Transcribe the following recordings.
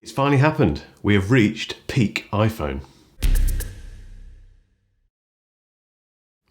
It's finally happened. We have reached peak iPhone.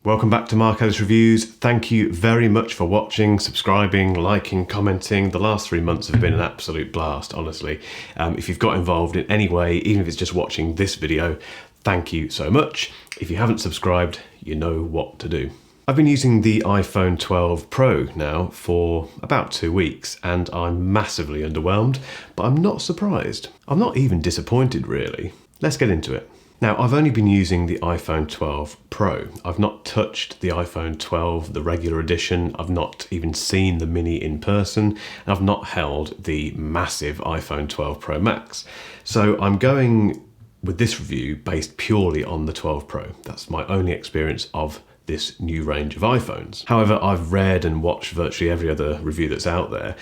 Welcome back to Ellis Reviews. Thank you very much for watching, subscribing, liking, commenting. The last 3 months have been an absolute blast, honestly. If you've got involved in any way, even if it's just watching this video, thank you so much. If you haven't subscribed, you know what to do. I've been using the iPhone 12 Pro now for about 2 weeks and I'm massively underwhelmed, but I'm not surprised. I'm not even disappointed really. Let's get into it. Now, I've only been using the iPhone 12 Pro. I've not touched the iPhone 12, the regular edition. I've not even seen the mini in person. And I've not held the massive iPhone 12 Pro Max. So I'm going with this review based purely on the 12 Pro. That's my only experience of this new range of iPhones. However, I've read and watched virtually every other review that's out there,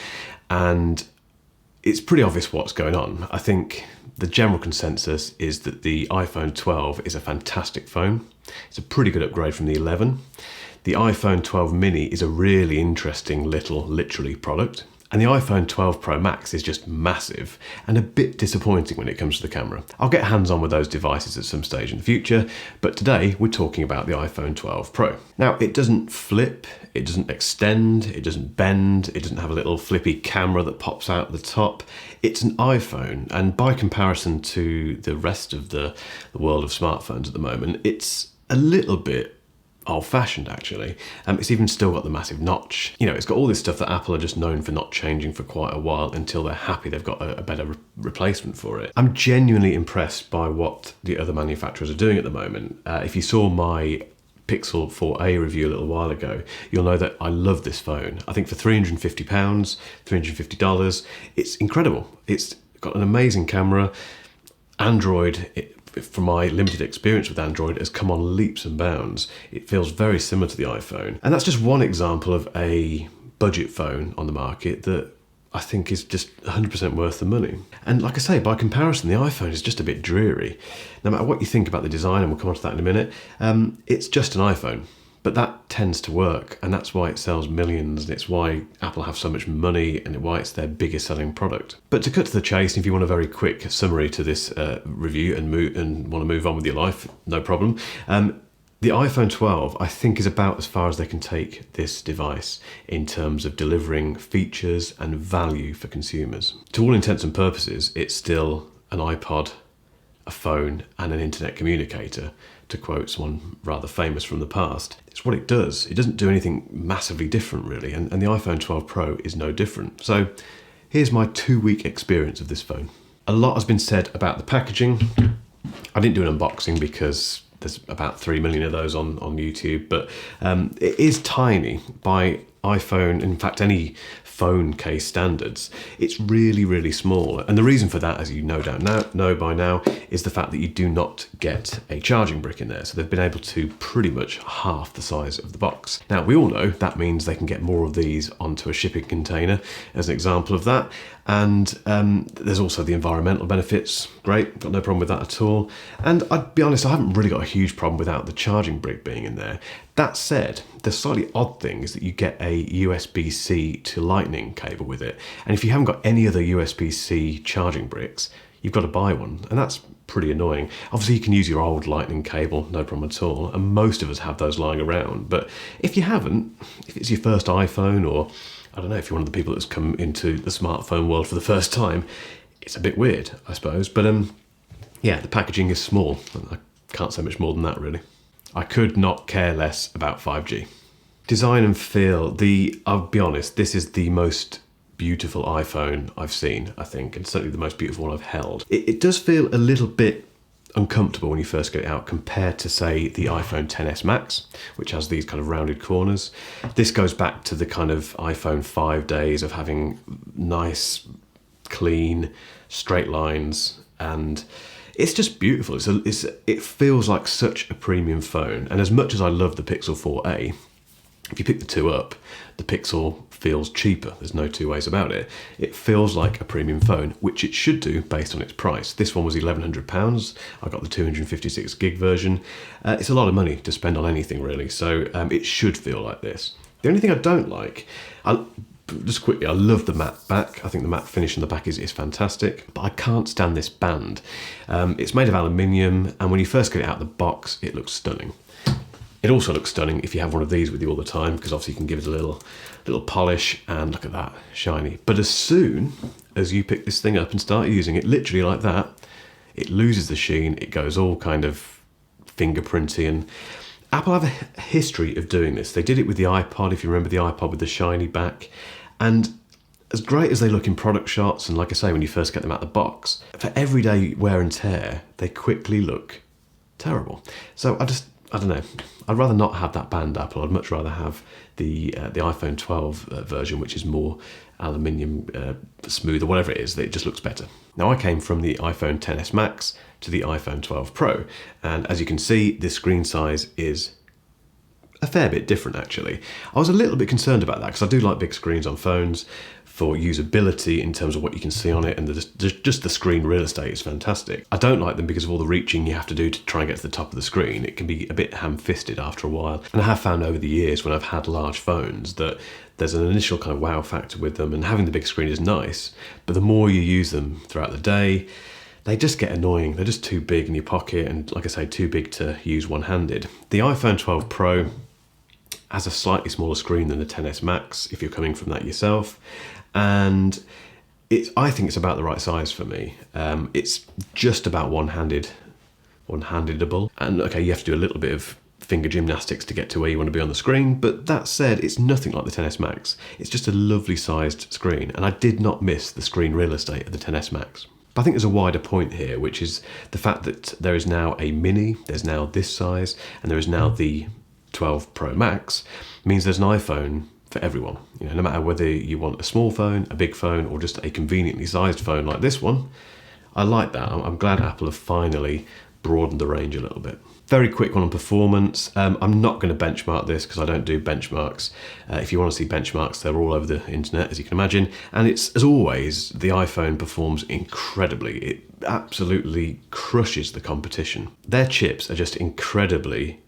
and it's pretty obvious what's going on. I think the general consensus is that the iPhone 12 is a fantastic phone. It's a pretty good upgrade from the 11. The iPhone 12 mini is a really interesting little literally product. And the iPhone 12 Pro Max is just massive and a bit disappointing when it comes to the camera. I'll get hands-on with those devices at some stage in the future, but today we're talking about the iPhone 12 Pro. Now, it doesn't flip, it doesn't extend, it doesn't bend, it doesn't have a little flippy camera that pops out the top. It's an iPhone, and by comparison to the rest of the world of smartphones at the moment, it's a little bit old-fashioned actually. It's even still got the massive notch. You know, it's got all this stuff that Apple are just known for not changing for quite a while until they're happy they've got a better replacement for it. I'm genuinely impressed by what the other manufacturers are doing at the moment. If you saw my Pixel 4a review a little while ago, you'll know that I love this phone. I think for £350, $350, it's incredible. It's got an amazing camera. Android, from my limited experience with Android, has come on leaps and bounds. It feels very similar to the iPhone. And that's just one example of a budget phone on the market that I think is just 100% worth the money. And like I say, by comparison, the iPhone is just a bit dreary. No matter what you think about the design, and we'll come on to that in a minute, it's just an iPhone. But that tends to work, and that's why it sells millions, and it's why Apple have so much money, and why it's their biggest selling product. But to cut to the chase, if you want a very quick summary to this review and want to move on with your life, no problem. The iPhone 12, I think, is about as far as they can take this device in terms of delivering features and value for consumers. To all intents and purposes, it's still an iPod, a phone, and an internet communicator, to quote someone rather famous from the past. It's what it does. It doesn't do anything massively different, really, and the iPhone 12 Pro is no different. So here's my 2-week experience of this phone. A lot has been said about the packaging. I didn't do an unboxing because there's about 3 million of those on YouTube, but it is tiny by iPhone, in fact any phone case standards. It's really, really small. And the reason for that, as you no doubt know by now, is the fact that you do not get a charging brick in there. So they've been able to pretty much half the size of the box. Now, we all know that means they can get more of these onto a shipping container as an example of that. And there's also the environmental benefits. Great, got no problem with that at all. And I'd be honest, I haven't really got a huge problem without the charging brick being in there. That said, the slightly odd thing is that you get a USB-C to Lightning cable with it. And if you haven't got any other USB-C charging bricks, you've got to buy one. And that's pretty annoying. Obviously, you can use your old Lightning cable, no problem at all. And most of us have those lying around. But if you haven't, if it's your first iPhone, or I don't know, if you're one of the people that's come into the smartphone world for the first time, it's a bit weird, I suppose. But yeah, the packaging is small. I can't say much more than that, really. I could not care less about 5G. Design and feel, I'll be honest, this is the most beautiful iPhone I've seen, I think, and certainly the most beautiful one I've held. It does feel a little bit uncomfortable when you first get it out compared to, say, the iPhone XS Max, which has these kind of rounded corners. This goes back to the kind of iPhone 5 days of having nice, clean, straight lines, and it's just beautiful. It feels like such a premium phone. And as much as I love the Pixel 4a, if you pick the two up, the Pixel feels cheaper. There's no two ways about it. It feels like a premium phone, which it should do based on its price. This one was £1,100. I got the 256 gig version. It's a lot of money to spend on anything, really. So it should feel like this. The only thing I don't like, just quickly, I love the matte back. I think the matte finish on the back is fantastic, but I can't stand this band. It's made of aluminium, and when you first get it out of the box, it looks stunning. It also looks stunning if you have one of these with you all the time, because obviously you can give it a little polish, and look at that, shiny. But as soon as you pick this thing up and start using it, literally like that, it loses the sheen, it goes all kind of fingerprinty, and Apple have a history of doing this. They did it with the iPod, if you remember the iPod with the shiny back, and as great as they look in product shots, and like I say, when you first get them out of the box, for everyday wear and tear, they quickly look terrible. So I don't know. I'd rather not have that band Apple. I'd much rather have the iPhone 12 version, which is more aluminium, smooth, or whatever it is. That it just looks better. Now, I came from the iPhone XS Max to the iPhone 12 Pro, and as you can see, this screen size is a fair bit different, actually. I was a little bit concerned about that because I do like big screens on phones for usability in terms of what you can see on it, and just the screen real estate is fantastic. I don't like them because of all the reaching you have to do to try and get to the top of the screen. It can be a bit ham-fisted after a while, and I have found over the years when I've had large phones that there's an initial kind of wow factor with them, and having the big screen is nice, but the more you use them throughout the day, they just get annoying. They're just too big in your pocket, and like I say, too big to use one-handed. The iPhone 12 Pro has a slightly smaller screen than the XS Max if you're coming from that yourself, and I think it's about the right size for me. It's just about one-handedable, and okay, you have to do a little bit of finger gymnastics to get to where you want to be on the screen, but that said, it's nothing like the XS Max. It's just a lovely sized screen, and I did not miss the screen real estate of the XS Max. But I think there's a wider point here, which is the fact that there is now a mini, there's now this size, and there is now the 12 Pro Max, means there's an iPhone for everyone. You know, no matter whether you want a small phone, a big phone, or just a conveniently sized phone like this one. I like that. I'm glad Apple have finally broadened the range a little bit. Very quick one on performance. I'm not going to benchmark this because I don't do benchmarks. If you want to see benchmarks, they're all over the internet, as you can imagine. And it's, as always, the iPhone performs incredibly. It absolutely crushes the competition. Their chips are just incredibly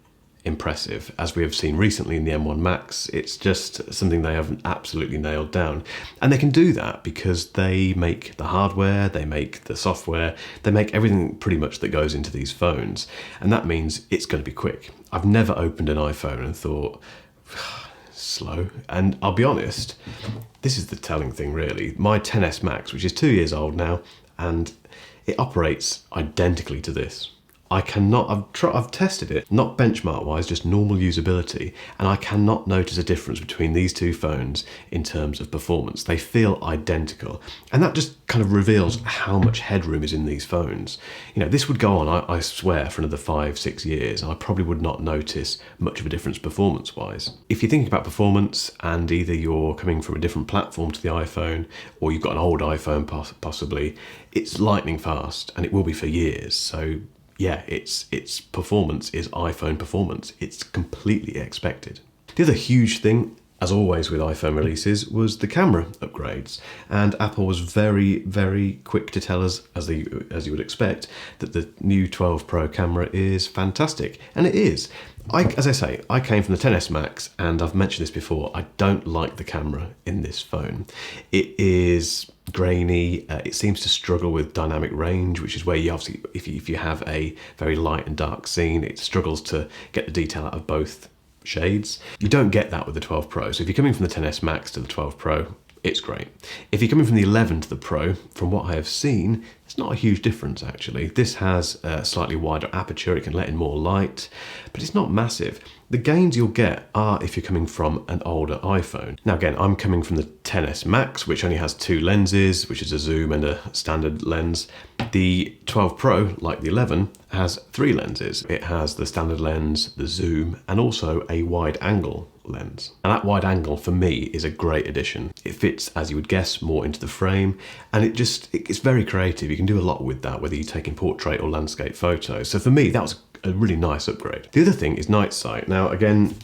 impressive, as we have seen recently in the M1 Max. It's just something they have absolutely nailed down, and they can do that because they make the hardware, they make the software, they make everything pretty much that goes into these phones, and that means it's going to be quick. I've never opened an iPhone and thought slow, and I'll be honest, this is the telling thing really. My XS Max, which is 2 years old now, and it operates identically to this. I cannot, I've tested it, not benchmark wise, just normal usability, and I cannot notice a difference between these two phones in terms of performance. They feel identical, and that just kind of reveals how much headroom is in these phones. You know, this would go on, I swear, for another 5-6 years, and I probably would not notice much of a difference performance wise. If you're thinking about performance, and either you're coming from a different platform to the iPhone, or you've got an old iPhone possibly, it's lightning fast, and it will be for years. So yeah, its performance is iPhone performance. It's completely expected. The other huge thing, as always with iPhone releases, was the camera upgrades. And Apple was very, very quick to tell us, as you would expect, that the new 12 Pro camera is fantastic. And it is. As I say, I came from the XS Max, and I've mentioned this before, I don't like the camera in this phone. It is grainy, it seems to struggle with dynamic range, which is where you obviously, if you have a very light and dark scene, it struggles to get the detail out of both shades. You don't get that with the 12 Pro, so if you're coming from the XS Max to the 12 Pro, it's great. If you're coming from the 11 to the Pro, from what I have seen, it's not a huge difference actually. This has a slightly wider aperture, it can let in more light, but it's not massive. The gains you'll get are if you're coming from an older iPhone. Now again, I'm coming from the XS Max, which only has 2 lenses, which is a zoom and a standard lens. The 12 Pro, like the 11, has 3 lenses. It has the standard lens, the zoom, and also a wide angle lens. And that wide angle for me is a great addition. It fits, as you would guess, more into the frame, and it's very creative. You can do a lot with that, whether you're taking portrait or landscape photos. So for me, that was a really nice upgrade. The other thing is night sight. Now again,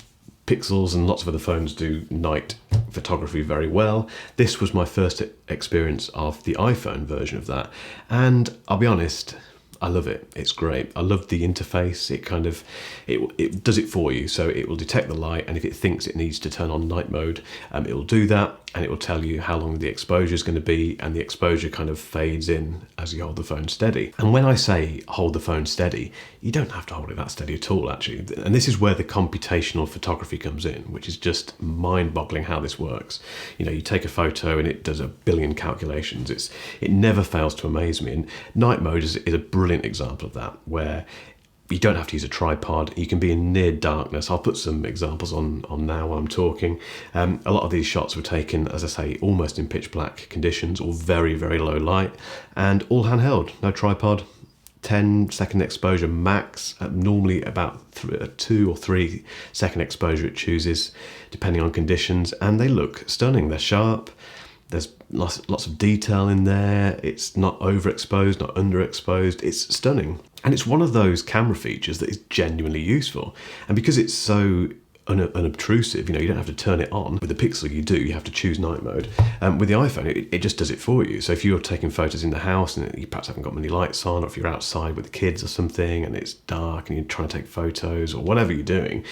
Pixels and lots of other phones do night photography very well. This was my first experience of the iPhone version of that, and I'll be honest, I love it. It's great. I love the interface. It does it for you. So it will detect the light, and if it thinks it needs to turn on night mode, it will do that. and it will tell you how long the exposure is going to be, and the exposure kind of fades in as you hold the phone steady. And when I say hold the phone steady, you don't have to hold it that steady at all, actually. And this is where the computational photography comes in, which is just mind-boggling how this works. You know, you take a photo and it does a billion calculations. It never fails to amaze me. And night mode is a brilliant example of that, where you don't have to use a tripod. You can be in near darkness. I'll put some examples on now while I'm talking. A lot of these shots were taken, as I say, almost in pitch black conditions or very, very low light, and all handheld, no tripod. 10-second exposure max, normally about 2 or 3 second exposure it chooses, depending on conditions, and they look stunning. They're sharp. There's lots of detail in there. It's not overexposed, not underexposed. It's stunning. And it's one of those camera features that is genuinely useful. And because it's so unobtrusive, you know, you don't have to turn it on. With the Pixel you do, you have to choose night mode. With the iPhone, it just does it for you. So if you're taking photos in the house and you perhaps haven't got many lights on, or if you're outside with the kids or something and it's dark and you're trying to take photos or whatever you're doing,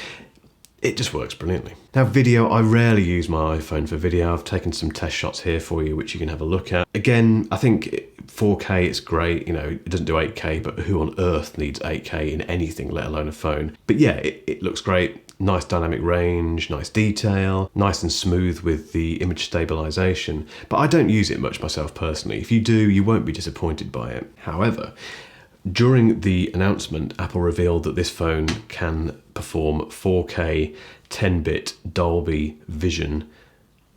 it just works brilliantly. Now video, I rarely use my iPhone for video. I've taken some test shots here for you, which you can have a look at. Again, I think 4K, it's great. You know, it doesn't do 8K, but who on earth needs 8K in anything, let alone a phone? But yeah, it looks great. Nice dynamic range, nice detail, nice and smooth with the image stabilization. But I don't use it much myself personally. If you do, you won't be disappointed by it. However, during the announcement, Apple revealed that this phone can perform 4K 10-bit Dolby Vision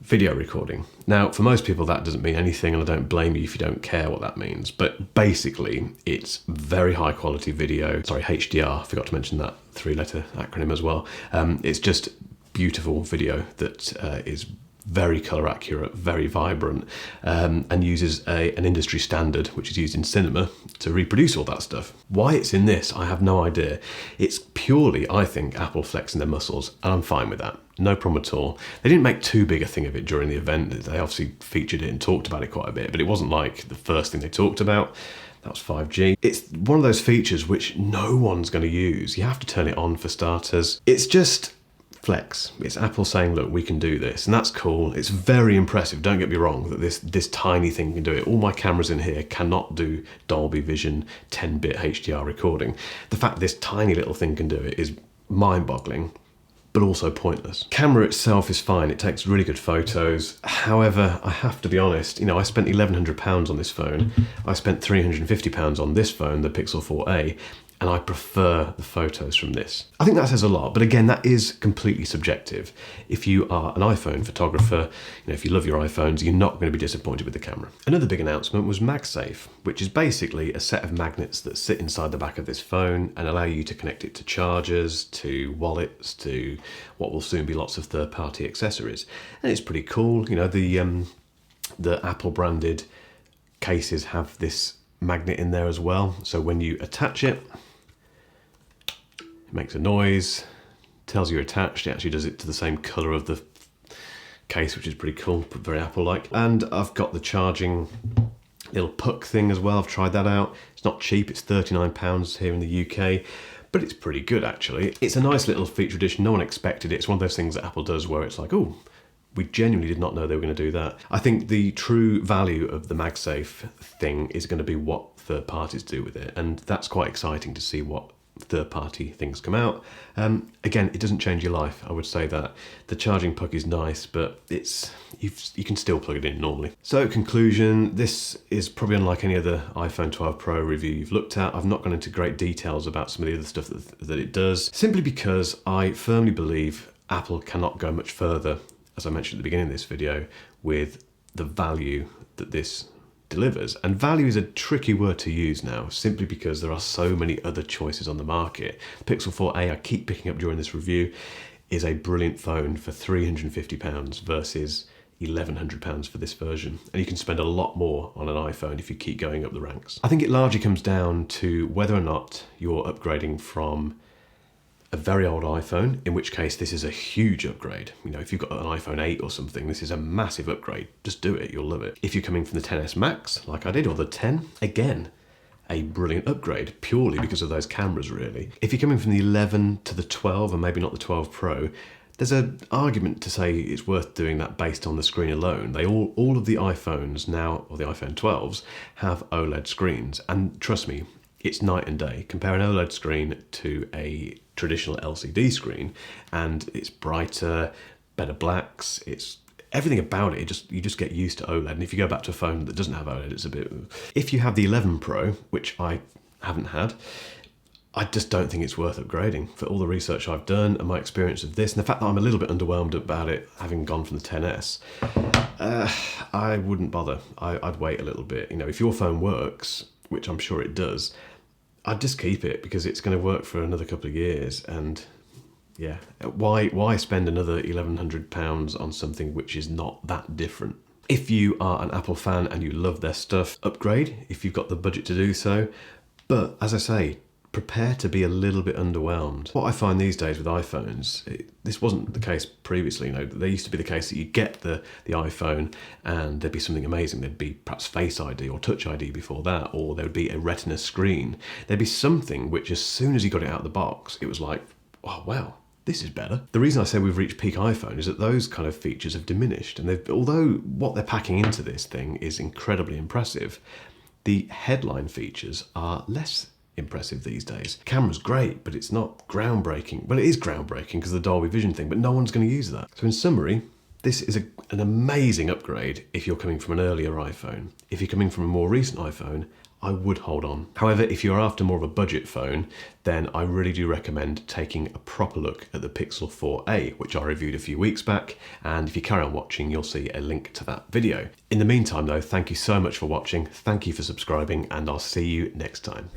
video recording. Now, for most people that doesn't mean anything, and I don't blame you if you don't care what that means, but basically it's very high quality video. Sorry, HDR, forgot to mention that 3-letter acronym as well. It's just beautiful video that is very colour accurate, very vibrant, and uses an industry standard which is used in cinema to reproduce all that stuff. Why it's in this, I have no idea. It's purely, I think, Apple flexing their muscles, and I'm fine with that. No problem at all. They didn't make too big a thing of it during the event. They obviously featured it and talked about it quite a bit, but it wasn't like the first thing they talked about. That was 5G. It's one of those features which no one's going to use. You have to turn it on for starters. It's just flex. It's Apple saying, look, we can do this, and that's cool. It's very impressive, don't get me wrong, that this tiny thing can do it. All my cameras in here cannot do Dolby Vision 10-bit HDR recording. The fact this tiny little thing can do it is mind-boggling, but also pointless. Camera itself is fine. It takes really good photos. However, I have to be honest, you know, I spent £1,100 on this phone. I spent £350 on this phone, the Pixel 4a, and I prefer the photos from this. I think that says a lot, but again, that is completely subjective. If you are an iPhone photographer, you know, if you love your iPhones, you're not going to be disappointed with the camera. Another big announcement was MagSafe, which is basically a set of magnets that sit inside the back of this phone and allow you to connect it to chargers, to wallets, to what will soon be lots of third-party accessories. And it's pretty cool. You know, the Apple branded cases have this magnet in there as well. So when you attach it, it makes a noise, tells you attached. It actually does it to the same colour of the case, which is pretty cool, but very Apple-like. And I've got the charging little puck thing as well. I've tried that out. It's not cheap, it's £39 here in the UK, but it's pretty good actually. It's a nice little feature addition. No one expected it. It's one of those things that Apple does where it's like, oh, we genuinely did not know they were going to do that. I think the true value of the MagSafe thing is going to be what third parties do with it, and that's quite exciting to see what third-party things come out. Again, it doesn't change your life, I would say that. The charging puck is nice, but you can still plug it in normally. So, conclusion, this is probably unlike any other iPhone 12 Pro review you've looked at. I've not gone into great details about some of the other stuff that it does, simply because I firmly believe Apple cannot go much further, as I mentioned at the beginning of this video, with the value that this delivers. And value is a tricky word to use now, simply because there are so many other choices on the market. The Pixel 4a, I keep picking up during this review, is a brilliant phone for £350 versus £1,100 for this version. And you can spend a lot more on an iPhone if you keep going up the ranks. I think it largely comes down to whether or not you're upgrading from a very old iPhone, in which case this is a huge upgrade. You know, if you've got an iPhone 8 or something, this is a massive upgrade. Just do it, you'll love it. If you're coming from the XS Max, like I did, or the 10, again, a brilliant upgrade, purely because of those cameras, really. If you're coming from the 11 to the 12, and maybe not the 12 Pro, There's an argument to say it's worth doing that based on the screen alone. All of the iPhones now, or the iPhone 12s, have OLED screens. And trust me, it's night and day. Compare an OLED screen to a traditional LCD screen, and it's brighter, better blacks, it's everything about it, you just get used to OLED. And if you go back to a phone that doesn't have OLED, it's a bit... If you have the 11 Pro, which I haven't had, I just don't think it's worth upgrading for all the research I've done and my experience of this, and the fact that I'm a little bit underwhelmed about it having gone from the XS. I wouldn't bother. I'd wait a little bit. You know, if your phone works, which I'm sure it does, I'd just keep it because it's going to work for another couple of years. And yeah, why spend another £1,100 on something which is not that different? If you are an Apple fan and you love their stuff, upgrade if you've got the budget to do so. But as I say, prepare to be a little bit underwhelmed. What I find these days with iPhones, this wasn't the case previously. You know, there used to be the case that you get the iPhone and there'd be something amazing. There'd be perhaps Face ID or Touch ID before that, or there would be a Retina screen. There'd be something which, as soon as you got it out of the box, it was like, oh wow, this is better. The reason I say we've reached peak iPhone is that those kind of features have diminished, and although what they're packing into this thing is incredibly impressive, the headline features are less impressive these days. The camera's great, but it's not groundbreaking. Well, it is groundbreaking because of the Dolby Vision thing, but no one's going to use that. So in summary, this is an amazing upgrade if you're coming from an earlier iPhone. If you're coming from a more recent iPhone, I would hold on. However, if you're after more of a budget phone, then I really do recommend taking a proper look at the Pixel 4a, which I reviewed a few weeks back, and if you carry on watching, you'll see a link to that video. In the meantime though, thank you so much for watching, thank you for subscribing, and I'll see you next time.